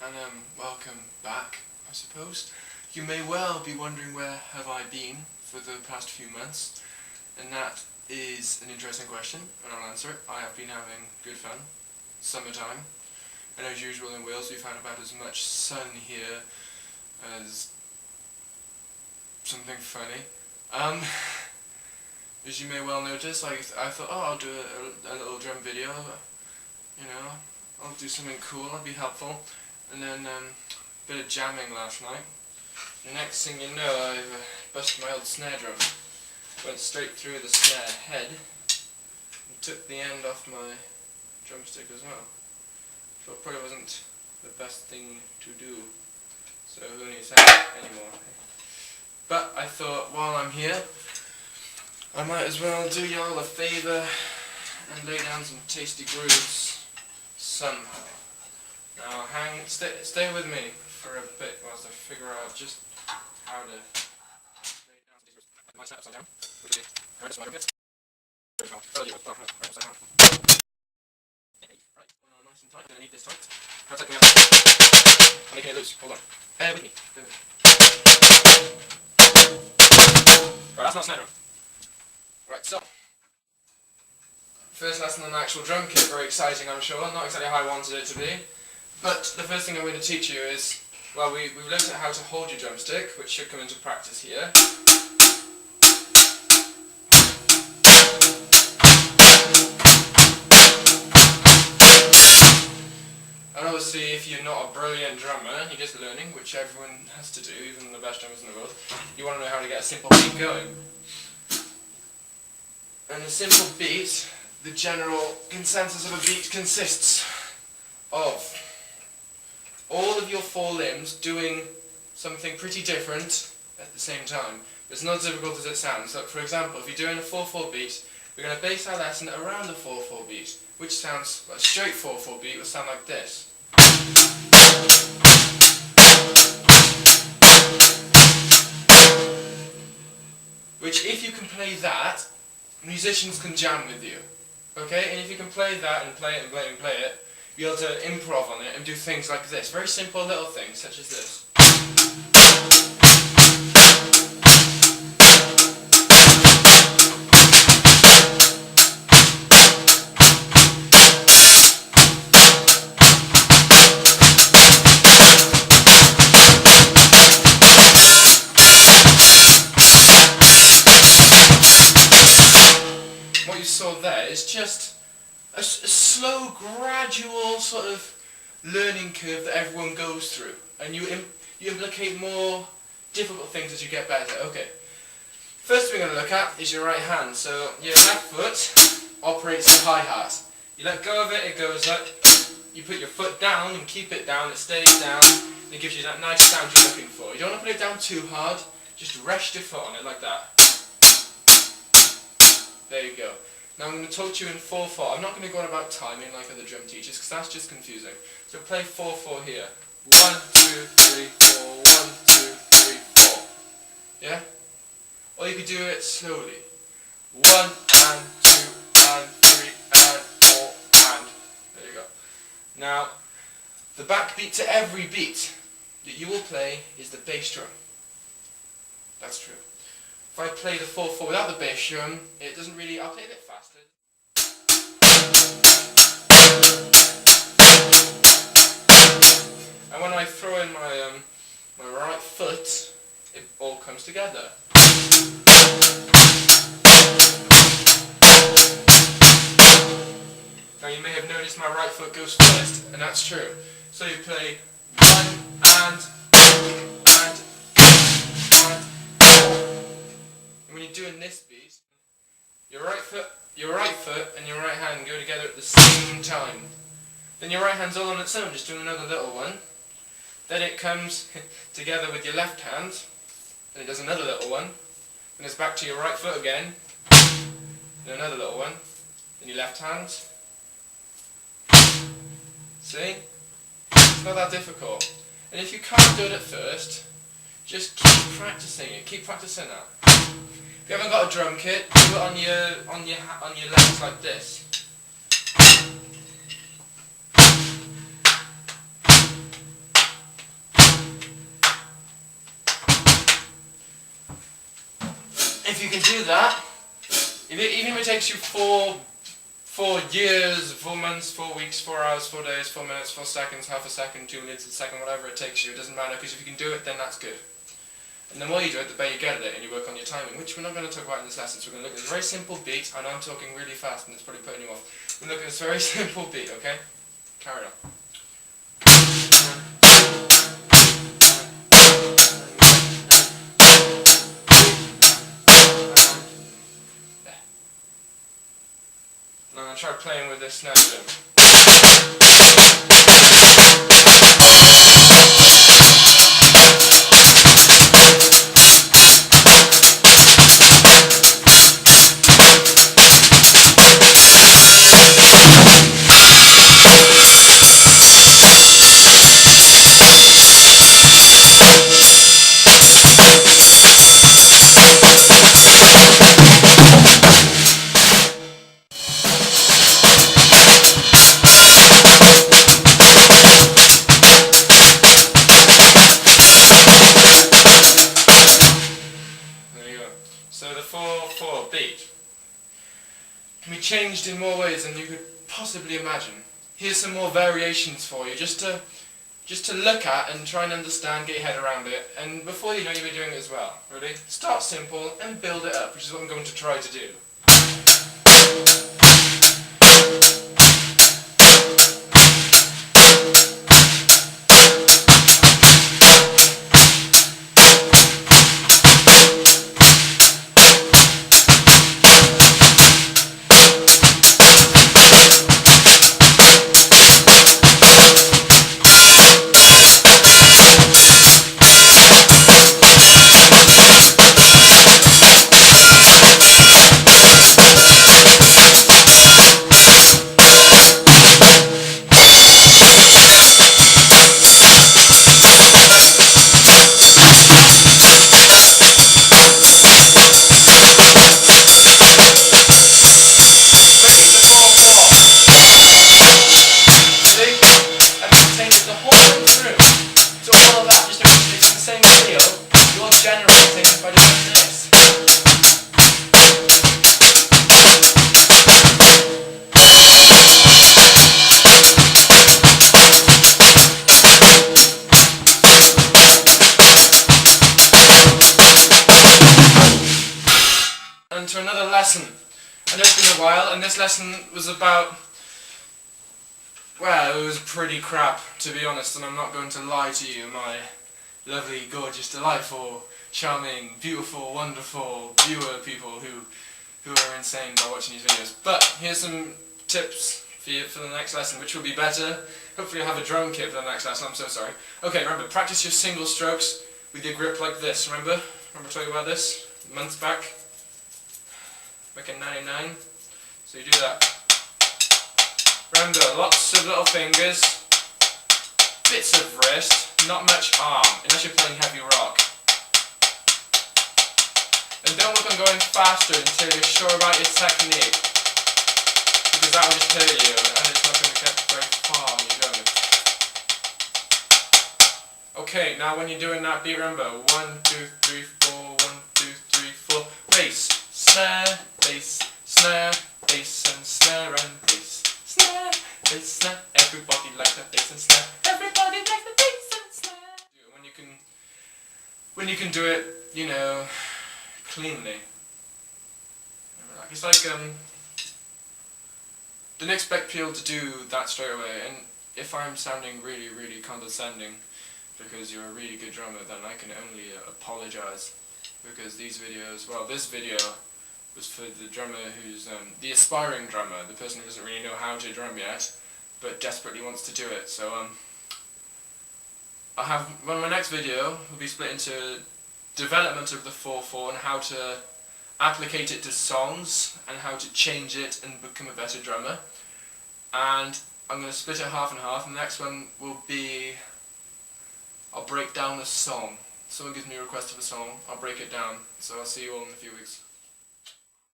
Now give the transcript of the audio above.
and welcome back, I suppose. You may well be wondering where have I been for the past few months, and that is an interesting question, and I'll answer it. I have been having good fun. Summertime, and as usual in Wales we've had about as much sun here as something funny. As you may well notice, I thought, oh, I'll do a little drum video, you know, I'll do something cool, I'll be helpful. And then a bit of jamming last night. The next thing you know, I've busted my old snare drum. Went straight through the snare head and took the end off my drumstick as well. So it probably wasn't the best thing to do. So who needs that anymore? But I thought, while I'm here, I might as well do y'all a favour and lay down some tasty grooves somehow. Now stay with me for a bit whilst I figure out just how to lay down some grooves. I might set upside down. Right, nice and tight. I'm going to need this tight. How tight can we have it? I'm making it loose. Hold on. Bear with me. Right, that's not snare drum. Right, so first lesson on the actual drum kit, very exciting I'm sure, not exactly how I wanted it to be. But the first thing I'm going to teach you is, well, we've looked at how to hold your drumstick, which should come into practice here. And obviously if you're not a brilliant drummer, you're just learning, which everyone has to do, even the best drummers in the world, you want to know how to get a simple beat going. And a simple beat, the general consensus of a beat consists of all of your four limbs doing something pretty different at the same time. It's not as difficult as it sounds. Look, for example, if you're doing a 4/4 beat, we're going to base our lesson around a 4/4 beat, which sounds, a straight 4/4 beat will sound like this. Which, if you can play that, musicians can jam with you, okay? And if you can play that and play it and play it and play it, you'll be able to improv on it and do things like this. Very simple little things, such as this. It's just a slow, gradual sort of learning curve that everyone goes through, and you implicate more difficult things as you get better. Okay, first thing we're going to look at is your right hand. So your left foot operates the hi-hat. You let go of it, it goes up. You put your foot down and keep it down, it stays down, and it gives you that nice sound you're looking for. You don't want to put it down too hard, just rest your foot on it like that. There you go. Now I'm going to talk to you in 4/4. I'm not going to go on about timing like other drum teachers, because that's just confusing. So play 4/4 here. 1, 2, 3, 4, 1, 2, 3, 4. Yeah? Or you could do it slowly. 1 and 2 and 3 and 4 and... There you go. Now, the backbeat to every beat that you will play is the bass drum. That's true. If I play the 4/4 without the bass drum, it doesn't really... I'll play a bit faster. And when I throw in my my right foot, it all comes together. Now you may have noticed my right foot goes first, and that's true. So you play 1 and 4. When you're doing this beat, your right foot and your right hand go together at the same time. Then your right hand's all on its own, just doing another little one. Then it comes together with your left hand, and it does another little one. Then it's back to your right foot again, and another little one. Then your left hand. See? It's not that difficult. And if you can't do it at first, just keep practicing it. Keep practicing that. If you haven't got a drum kit, do it on your legs like this. you can do that, even if it takes you 4 years, 4 months, 4 weeks, 4 hours, 4 days, 4 minutes, 4 seconds, half a second, 2 minutes, a second, whatever it takes you, it doesn't matter, because if you can do it, then that's good. And the more you do it, the better you get at it, and you work on your timing, which we're not going to talk about in this lesson. So we're going to look at this very simple beat. I know I'm talking really fast, and it's probably putting you off. We're going to look at this very simple beat, okay? Carry on. Now I'm going to try playing with this snare drum. So the 4/4 beat can be changed in more ways than you could possibly imagine. Here's some more variations for you, just to look at and try and understand, get your head around it, and before you know, you'll be doing it as well. Ready? Start simple and build it up, which is what I'm going to try to do. To another lesson. I know it's been a while, and this lesson was about, well, it was pretty crap, to be honest, and I'm not going to lie to you, my lovely, gorgeous, delightful, charming, beautiful, wonderful viewer people who are insane by watching these videos. But here's some tips for you for the next lesson, which will be better. Hopefully you'll have a drum kit for the next lesson. I'm so sorry. Okay, remember, practice your single strokes with your grip like this, remember? Remember talking about this months back? Back in '99, so you do that. Remember, lots of little fingers, bits of wrist, not much arm, unless you're playing heavy rock. And don't work on going faster until you're sure about your technique, because that will just hurt you, and it's not going to get very far when you're going. Okay, now when you're doing that beat, remember, 1, 2, 3, 4, 1, 2, 3, 4, bass, snare, bass, snare, bass and snare and bass, snare, bass, snare. Everybody likes the bass and snare. Everybody likes the bass and snare. When you can do it, you know, cleanly. It's like didn't expect people to do that straight away. And if I'm sounding really, really condescending because you're a really good drummer, then I can only apologize, because these videos, well, this video was for the drummer who's, the aspiring drummer, the person who doesn't really know how to drum yet, but desperately wants to do it. So, my next video will be split into development of the 4/4 and how to applicate it to songs and how to change it and become a better drummer. And I'm going to split it half and half, and the next one will be, I'll break down a song. Someone gives me a request of a song, I'll break it down. So I'll see you all in a few weeks.